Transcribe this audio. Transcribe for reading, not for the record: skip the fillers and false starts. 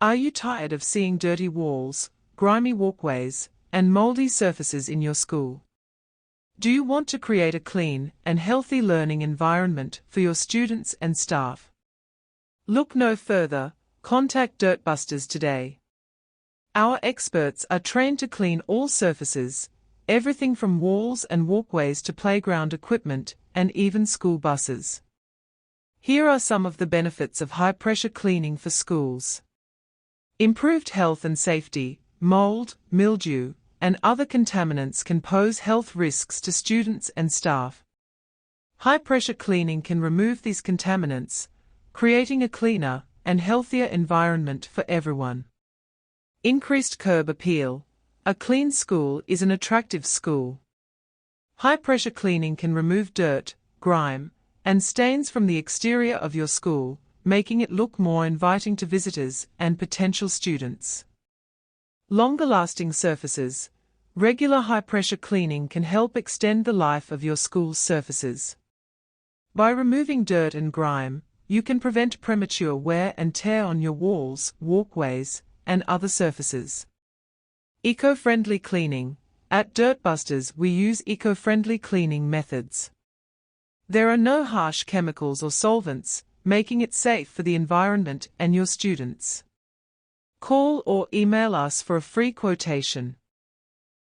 Are you tired of seeing dirty walls, grimy walkways, and moldy surfaces in your school? Do you want to create a clean and healthy learning environment for your students and staff? Look no further, contact Dirtbusters today. Our experts are trained to clean all surfaces, everything from walls and walkways to playground equipment and even school buses. Here are some of the benefits of high-pressure cleaning for schools. Improved health and safety. Mold, mildew, and other contaminants can pose health risks to students and staff. High-pressure cleaning can remove these contaminants, creating a cleaner and healthier environment for everyone. Increased curb appeal. A clean school is an attractive school. High-pressure cleaning can remove dirt, grime, and stains from the exterior of your school, making it look more inviting to visitors and potential students. Longer-lasting surfaces. Regular high-pressure cleaning can help extend the life of your school's surfaces. By removing dirt and grime, you can prevent premature wear and tear on your walls, walkways, and other surfaces. Eco-friendly cleaning. At Dirtbusters, we use eco-friendly cleaning methods. There are no harsh chemicals or solvents, making it safe for the environment and your students. Call or email us for a free quotation.